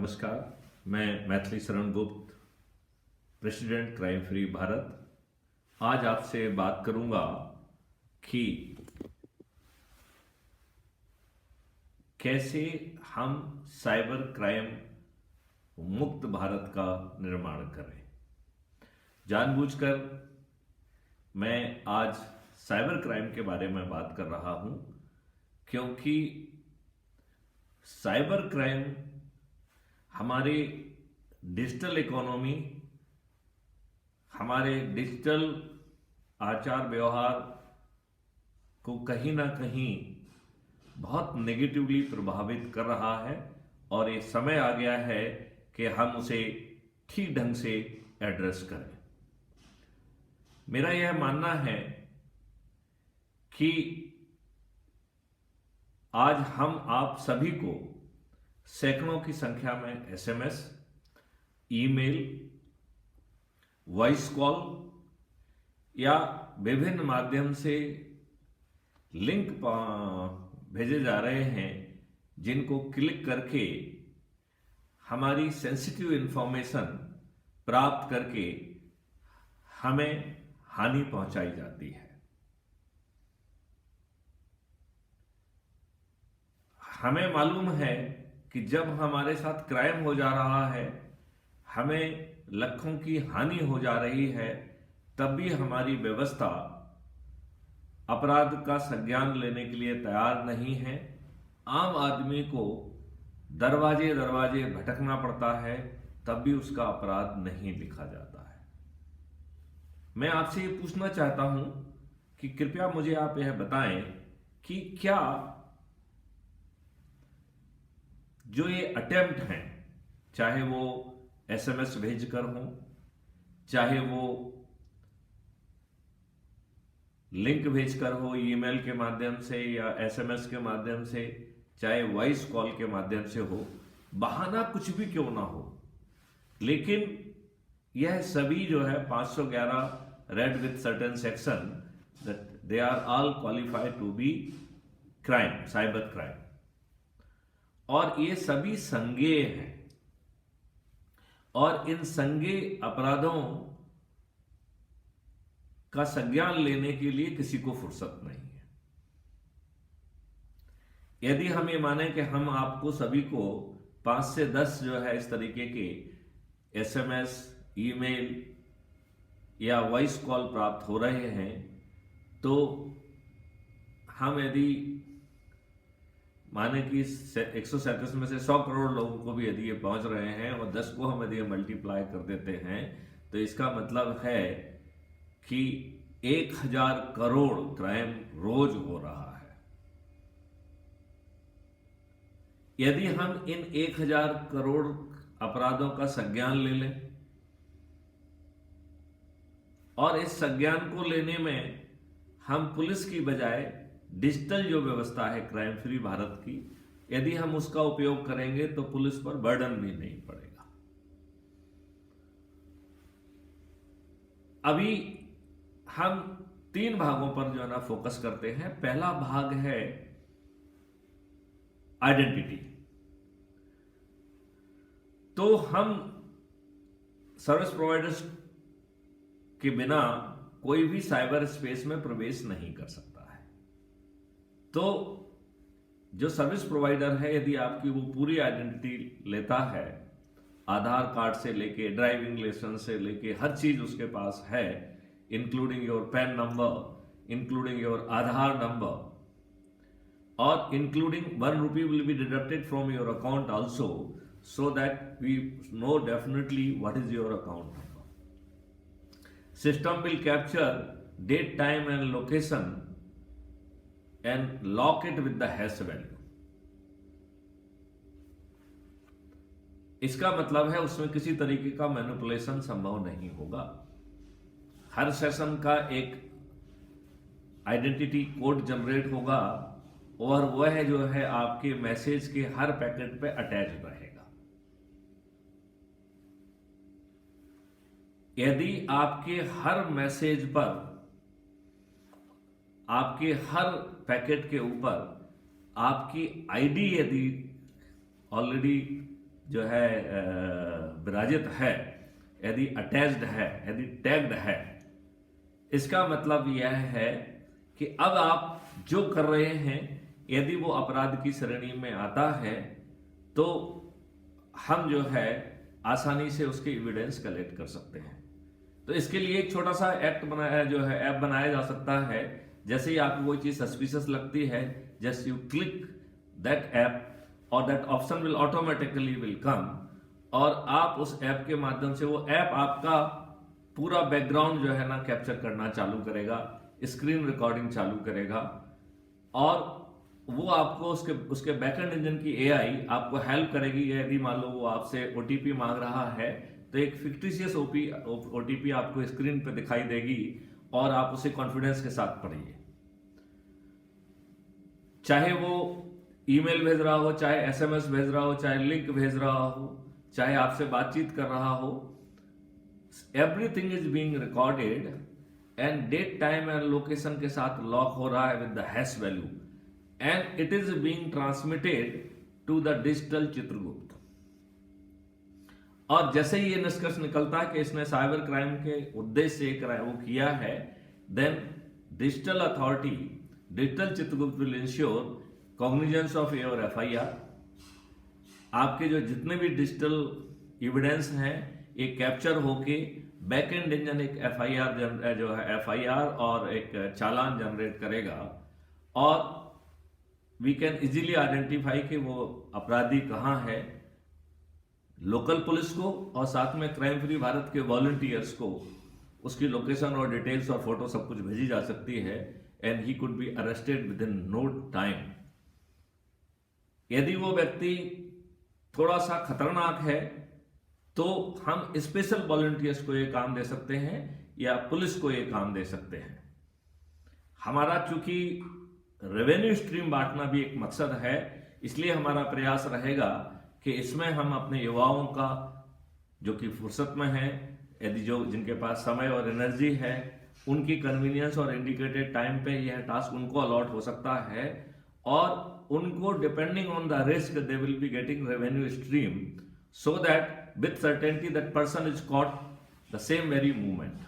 नमस्कार। मैं Maithili Sharan Gupt, president crime free Bharat, आज आपसे बात करूंगा कि कैसे हम साइबर क्राइम मुक्त भारत का निर्माण करें। जानबूझकर मैं आज साइबर क्राइम के बारे में बात कर रहा हूं क्योंकि साइबर क्राइम हमारे डिजिटल इकोनॉमी, हमारे डिजिटल आचार व्यवहार को कहीं ना कहीं बहुत नेगेटिवली प्रभावित कर रहा है और ये समय आ गया है कि हम उसे ठीक ढंग से एड्रेस करें। मेरा यह मानना है कि आज हम आप सभी को सैकड़ों की संख्या में एसएमएस, ईमेल, वॉइस कॉल या विभिन्न माध्यम से लिंक भेजे जा रहे हैं जिनको क्लिक करके हमारी सेंसिटिव इंफॉर्मेशन प्राप्त करके हमें हानि पहुंचाई जाती है। हमें मालूम है कि जब हमारे साथ क्राइम हो जा रहा है, हमें लाखों की हानि हो जा रही है, तब भी हमारी व्यवस्था अपराध का संज्ञान लेने के लिए तैयार नहीं है। आम आदमी को दरवाजे दरवाजे भटकना पड़ता है, तब भी उसका अपराध नहीं लिखा जाता है। मैं आपसे ये पूछना चाहता हूं कि कृपया मुझे आप यह बताएं कि क्या जो ये अटेम्प्ट हैं, चाहे वो एसएमएस भेजकर हो, चाहे वो लिंक भेजकर हो ईमेल के माध्यम से या एसएमएस के माध्यम से, चाहे वॉइस कॉल के माध्यम से हो, बहाना कुछ भी क्यों ना हो, लेकिन यह सभी जो है 511 read with certain section that they are all qualified to be crime, cyber crime, और ये सभी संज्ञेय हैं और इन संज्ञेय अपराधों का संज्ञान लेने के लिए किसी को फुर्सत नहीं है। यदि हम ये माने कि हम आपको सभी को 5 से 10 जो है इस तरीके के एसएमएस, ईमेल या वॉइस कॉल प्राप्त हो रहे हैं, तो हम यदि माने कि 137 में से 100 करोड़ लोगों को भी यदि ये पहुंच रहे हैं और 10 को हम यदि मल्टीप्लाई कर देते हैं, तो इसका मतलब है कि 1000 करोड़ क्राइम रोज हो रहा है। यदि हम इन 1000 करोड़ अपराधों का संज्ञान ले लें और इस संज्ञान को लेने में हम पुलिस की बजाय डिजिटल जो व्यवस्था है क्राइम फ्री भारत की, यदि हम उसका उपयोग करेंगे तो पुलिस पर बर्डन भी नहीं पड़ेगा। अभी हम 3 भागों पर जो है ना फोकस करते हैं। पहला भाग है आइडेंटिटी। तो हम सर्विस प्रोवाइडर्स के बिना कोई भी साइबर स्पेस में प्रवेश नहीं कर सकता है। तो जो सर्विस प्रोवाइडर है, यदि आपकी वो पूरी आइडेंटिटी लेता है, आधार कार्ड से लेके ड्राइविंग लाइसेंस से लेके हर चीज उसके पास है, including your pan number, including your Aadhaar number, और including 1 rupee will be deducted from your account also, so that we know definitely what is your account number. System will capture date, time and location and lock it with the hash value. इसका मतलब है उसमें किसी तरीके का manipulation संभव नहीं होगा। हर सेशन का एक आइडेंटिटी कोड जनरेट होगा और वह जो है आपके मैसेज के हर पैकेट पे अटैच रहेगा। यदि आपके हर मैसेज पर, आपके हर पैकेट के ऊपर आपकी आईडी यदि ऑलरेडी जो है विराजित है, यदि अटैच्ड है, यदि टैग्ड है, इसका मतलब यह है कि अब आप जो कर रहे हैं यदि वो अपराध की श्रेणी में आता है तो हम जो है आसानी से उसके एविडेंस कलेक्ट कर सकते हैं। तो इसके लिए एक छोटा सा ऐप बनाया जा सकता है। जैसे ही आपको कोई चीज सस्पिशियस लगती है, just you click that app और that option will automatically will come, और आप उस ऐप के माध्यम से, वो ऐप आपका पूरा बैकग्राउंड जो है ना कैप्चर करना चालू करेगा, स्क्रीन रिकॉर्डिंग चालू करेगा, और वो आपको उसके बैकएंड इंजन की एआई आपको हेल्प करेगी। यदि मान लो वो आपसे ओटीपी मांग रहा है तो एक फिक्टिशियस ओटीपी आपको स्क्रीन पे दिखाई देगी और आप उसे कॉन्फिडेंस के साथ पढ़िए। चाहे वो ईमेल भेज रहा हो, चाहे एसएमएस भेज रहा हो, चाहे लिंक भेज रहा हो, चाहे आपसे बातचीत कर रहा हो, everything is being recorded and date time and location के साथ लॉक हो रहा है with the hash value, and it is being transmitted to the digital Chitragupta. और जैसे ही ये निष्कर्ष निकलता है कि इसने साइबर क्राइम के उद्देश्य से वो किया है, then digital authority, digital Chitragupta will ensure cognisance of your FIR. आपके जो जितने भी डिजिटल एविडेंस हैं ये कैप्चर होके बैकएंड इंजन एक एफआईआर और एक चालान जनरेट करेगा, और वी कैन इजीली आइडेंटिफाई कि वो अपराधी कहाँ है। लोकल पुलिस को और साथ में क्राइम फ्री भारत के वॉलंटियर्स को उसकी लोकेशन और डिटेल्स और फोटो सब कुछ भेजी जा सकती है, and he could be arrested within no time. यदि वो व्यक्ति थोड़ा सा खतरनाक है तो हम स्पेशल वॉलंटियर्स को ये काम दे सकते हैं या पुलिस को ये काम दे सकते हैं। हमारा चूंकि रेवेन्यू स्ट्रीम बांटना भी एक मकसद है, इसलिए हमारा प्रयास रहेगा कि इसमें हम अपने युवाओं का जो कि फुर्सत में है, यदि जिनके पास समय और एनर्जी है, उनकी कन्वीनियंस और इंडिकेटेड टाइम पे यह टास्क उनको अलॉट हो सकता है, और उनको depending on the risk they will be getting revenue stream, so that with certainty that person is caught the same very movement.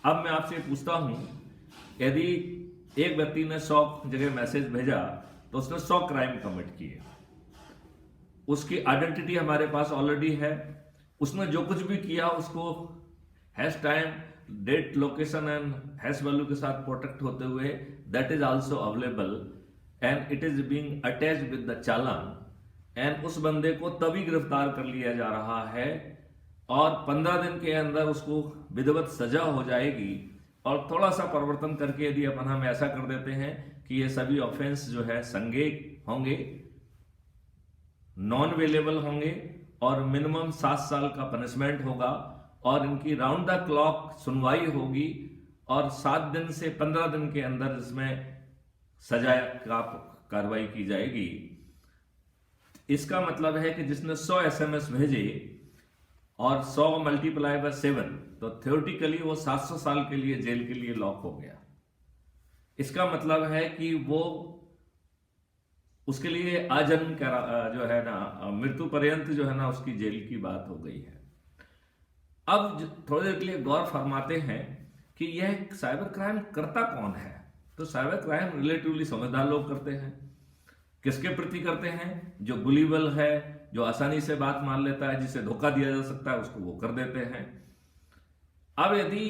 अब मैं आपसे पूछता हूं, यदि एक व्यक्ति ने 100 जगह मैसेज भेजा तो उसने 100 क्राइम कमिट किए, उसकी आइडेंटिटी हमारे पास ऑलरेडी है, उसने जो कुछ भी किया उसको hash time, date, location and hash value के साथ प्रोटेक्ट होते हुए that is also available and it is being attached with the challan, एंड उस बंदे को तभी गिरफ्तार कर लिया जा रहा है और 15 दिन के अंदर उसको विधिवत सजा हो जाएगी। और थोड़ा सा परिवर्तन करके यदि अपन हम ऐसा कर देते हैं कि ये सभी ऑफेंस जो है संज्ञेय होंगे, नॉन अवेलेबल होंगे और मिनिमम 7 साल का पनिशमेंट होगा, और इनकी राउंड द क्लॉक सुनवाई होगी, और 7 दिन से 15 दिन के अंदर इसमें सजा का कार्रवाई की जाएगी। इसका मतलब है कि जिसने 100 एसएमएस भेजे और 100 मल्टीप्लाई बाय 7, तो थ्योरेटिकली वो 700 साल के लिए जेल के लिए लॉक हो गया। इसका मतलब है कि वो उसके लिए आजन्म जो है ना, मृत्यु पर्यंत जो है ना उसकी जेल की बात हो गई है। अब थोड़ी देर के लिए गौर फरमाते हैं कि यह साइबर क्राइम करता कौन है। तो साइबर क्राइम रिलेटिवली समझदार लोग करते हैं। किसके प्रति करते हैं? जो गुलीबल है, जो आसानी से बात मान लेता है, जिसे धोखा दिया जा सकता है, उसको वो कर देते हैं। अब यदि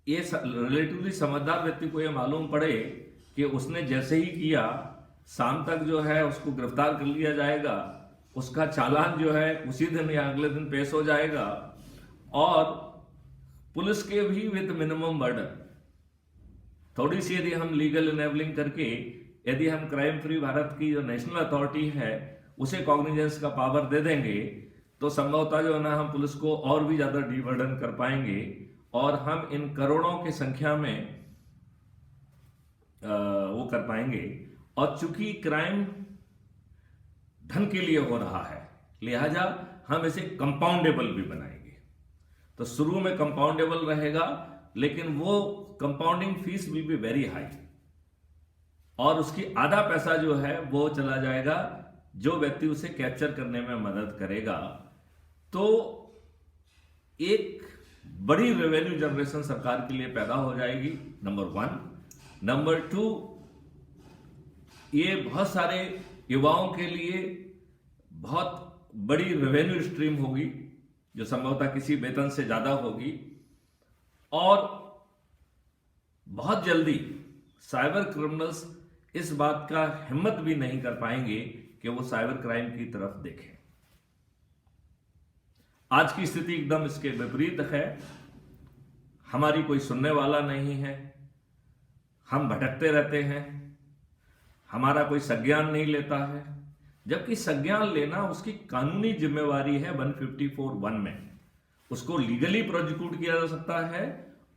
ये रिलेटिवली समझदार व्यक्ति को यह मालूम पड़े कि उसने जैसे ही किया शाम तक जो है उसको गिरफ्तार कर लिया जाएगा, उसका चालान जो है उसी दिन या अगले दिन पेश हो जाएगा, और पुलिस के भी विद मिनिमम बर्डन, थोड़ी सी यदि हम लीगल इनेबलिंग करके यदि हम क्राइम फ्री भारत की जो नेशनल अथॉरिटी है उसे कॉग्निजेंस का पावर दे देंगे, तो संभवतः जो है ना हम पुलिस को और भी ज्यादा डीबर्डन कर पाएंगे, और हम इन करोड़ों की संख्या में वो कर पाएंगे। और चूंकि क्राइम धन के लिए हो रहा है, लिहाजा हम इसे कंपाउंडेबल भी बनाएंगे। तो शुरू में कंपाउंडेबल रहेगा, लेकिन वो compounding fees will be very high, और उसकी आधा पैसा जो है वो चला जाएगा जो व्यक्ति उसे कैप्चर करने में मदद करेगा, तो एक बड़ी रेवेन्यू जनरेशन सरकार के लिए पैदा हो जाएगी, नंबर 1। नंबर 2, ये बहुत सारे युवाओं के लिए बहुत बड़ी रेवेन्यू स्ट्रीम होगी, जो संभवतः किसी वेतन से ज्यादा होगी, और बहुत जल्दी साइबर क्रिमिनल्स इस बात का हिम्मत भी नहीं कर पाएंगे कि वो साइबर क्राइम की तरफ देखें। आज की स्थिति एकदम इसके विपरीत है। हमारी कोई सुनने वाला नहीं है, हम भटकते रहते हैं, हमारा कोई संज्ञान नहीं लेता है, जबकि संज्ञान लेना उसकी कानूनी जिम्मेवारी है 154(1) में। उसको लीगली प्रोसिक्यूट किया जा सकता है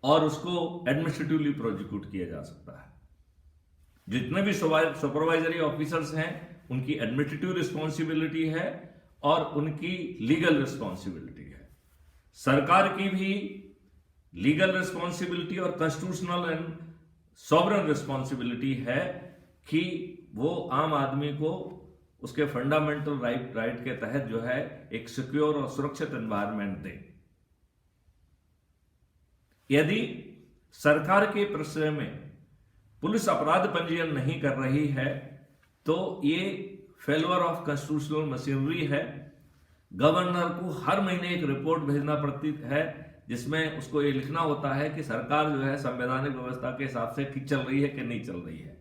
और उसको एडमिनिस्ट्रेटिवली प्रोसिक्यूट किया जा सकता है। जितने भी सुपरवाइजरी ऑफिसर्स हैं उनकी एडमिनिस्ट्रेटिव रिस्पॉन्सिबिलिटी है और उनकी लीगल रिस्पॉन्सिबिलिटी है। सरकार की भी लीगल रिस्पॉन्सिबिलिटी और कॉन्स्टिट्यूशनल एंड सॉवरेन रिस्पॉन्सिबिलिटी है कि वो आम आदमी को उसके फंडामेंटल राइट के तहत जो है एक सिक्योर और सुरक्षित एनवायरनमेंट दे। यदि सरकार के प्रश्न में पुलिस अपराध पंजीयन नहीं कर रही है तो ये फेल्योर ऑफ कॉन्स्टिट्यूशनल मशीनरी है। गवर्नर को हर महीने एक रिपोर्ट भेजना पड़ती है जिसमें उसको ये लिखना होता है कि सरकार जो है संवैधानिक व्यवस्था के हिसाब से ठीक चल रही है कि नहीं चल रही है।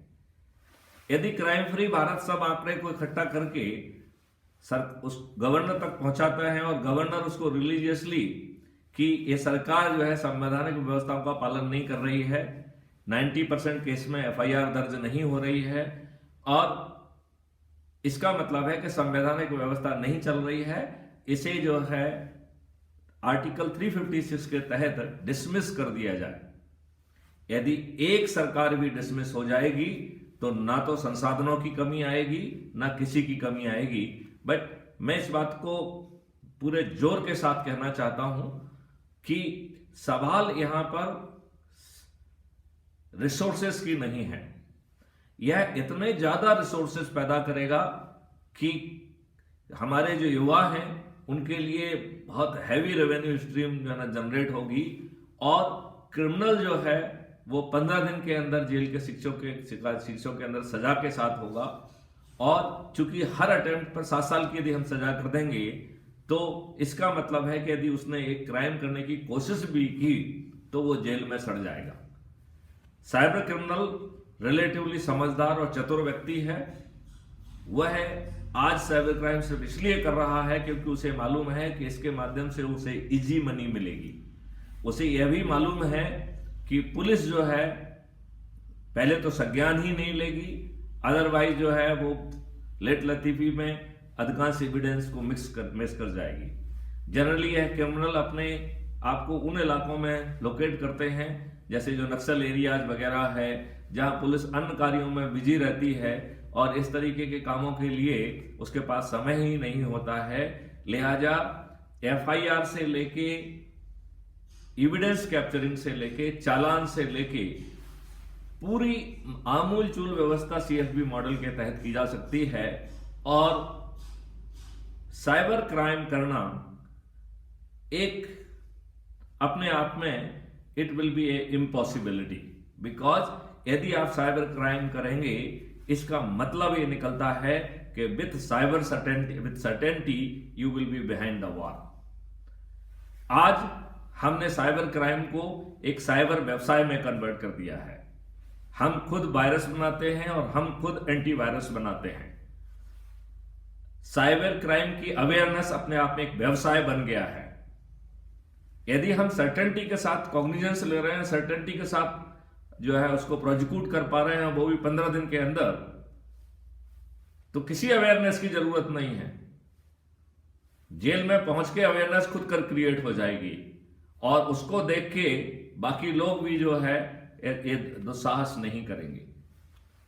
यदि क्राइम फ्री भारत सब आंकड़े को इकट्ठा करके उस गवर्नर तक पहुंचाता है और गवर्नर उसको रिलीजियसली कि ये सरकार जो है संवैधानिक व्यवस्थाओं का पालन नहीं कर रही है, 90% केस में FIR दर्ज नहीं हो रही है और इसका मतलब है कि संवैधानिक व्यवस्था नहीं चल रही है, इसे जो है आर्टिकल 356 के तहत डिसमिस कर दिया जाए। यदि एक सरकार भी डिसमिस हो जाएगी तो ना तो संसाधनों की कमी आएगी ना किसी की कमी आएगी। बट मैं इस बात को पूरे जोर के साथ कहना चाहता हूं कि सवाल यहां पर रिसोर्सेस की नहीं है। यह इतने ज्यादा रिसोर्सेस पैदा करेगा कि हमारे जो युवा हैं उनके लिए बहुत हैवी रेवेन्यू स्ट्रीम जो है ना जनरेट होगी और क्रिमिनल जो है वो 15 दिन के अंदर जेल के शिक्षों के अंदर सजा के साथ होगा। और चूंकि हर अटेम्प्ट पर 7 साल की यदि हम सजा कर देंगे तो इसका मतलब है कि यदि उसने एक क्राइम करने की कोशिश भी की तो वो जेल में सड़ जाएगा। साइबर क्रिमिनल रिलेटिवली समझदार और चतुर व्यक्ति है। वह आज साइबर क्राइम सिर्फ इसलिए कर रहा है क्योंकि उसे मालूम है कि इसके माध्यम से उसे इजी मनी मिलेगी। उसे यह भी मालूम है कि पुलिस जो है पहले तो संज्ञान ही नहीं लेगी, अदरवाइज जो है वो लेट लतीफी में अधिकांश एविडेंस को मिस कर जाएगी। जनरली यह क्रिमिनल अपने आप को उन इलाकों में लोकेट करते हैं जैसे जो नक्सल एरियाज वगैरह है जहां पुलिस अन्य कार्यों में बिजी रहती है और इस तरीके के कामों के लिए उसके पास समय ही नहीं होता है। लिहाजा FIR से लेके एविडेंस कैप्चरिंग से लेके चालान से लेके पूरी आमूल चूल व्यवस्था CFB मॉडल के तहत की जा सकती है। और साइबर क्राइम करना एक अपने आप में it will be A impossibility, because यदि आप साइबर क्राइम करेंगे इसका मतलब ये निकलता है कि with certainty you will be behind the war. आज हमने साइबर क्राइम को एक साइबर व्यवसाय में कन्वर्ट कर दिया है। हम खुद वायरस बनाते हैं और हम खुद एंटीवायरस बनाते हैं। साइबर क्राइम की अवेयरनेस अपने आप में एक व्यवसाय बन गया है। यदि हम सर्टेनिटी के साथ कॉग्निजेंस ले रहे हैं, सर्टेनिटी के साथ जो है उसको प्रोसिक्यूट कर पा रहे हैं वो भी 15 दिन के अंदर, तो किसी अवेयरनेस की जरूरत नहीं है। जेल में पहुंच के अवेयरनेस खुद कर क्रिएट हो जाएगी और उसको देख के बाकी लोग भी जो है ये दुस्साहस नहीं करेंगे।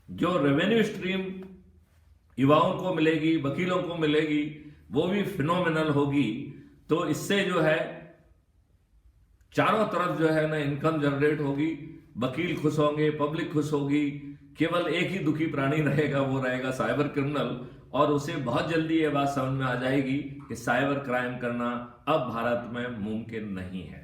जो रेवेन्यू स्ट्रीम युवाओं को मिलेगी, वकीलों को मिलेगी, वो भी फिनोमिनल होगी। तो इससे जो है चारों तरफ जो है ना इनकम जनरेट होगी, वकील खुश होंगे, पब्लिक खुश होगी। केवल एक ही दुखी प्राणी रहेगा, वो रहेगा साइबर क्रिमिनल। और उसे बहुत जल्दी ये बात समझ में आ जाएगी कि साइबर क्राइम करना अब भारत में मुमकिन नहीं है।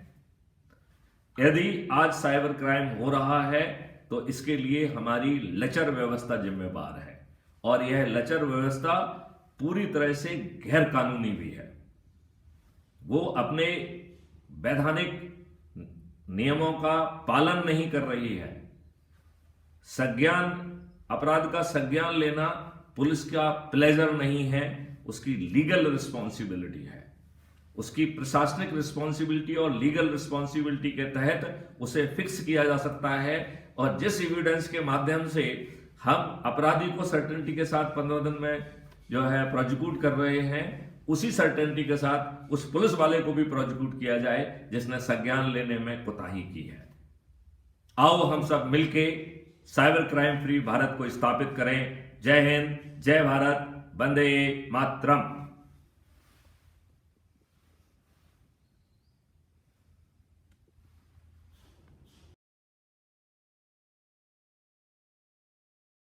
यदि आज साइबर क्राइम हो रहा है तो इसके लिए हमारी लचर व्यवस्था जिम्मेवार है, और यह लचर व्यवस्था पूरी तरह से गैर कानूनी भी है। वो अपने वैधानिक नियमों का पालन नहीं कर रही है। अपराध का संज्ञान लेना पुलिस का प्लेजर नहीं है, उसकी लीगल रिस्पॉन्सिबिलिटी है। उसकी प्रशासनिक रिस्पॉन्सिबिलिटी और लीगल रिस्पॉन्सिबिलिटी के तहत उसे फिक्स किया जा सकता है, और जिस एविडेंस के माध्यम से हम अपराधी को सर्टेनिटी के साथ 15 दिन में जो है प्रोसिक्यूट कर रहे हैं, उसी सर्टेनिटी के साथ उस पुलिस वाले को भी प्रोसिक्यूट किया जाए जिसने संज्ञान लेने में कोताही की है। आओ हम सब मिलके साइबर क्राइम फ्री भारत को स्थापित करें। जय हिंद, जय भारत, वंदे मातरम।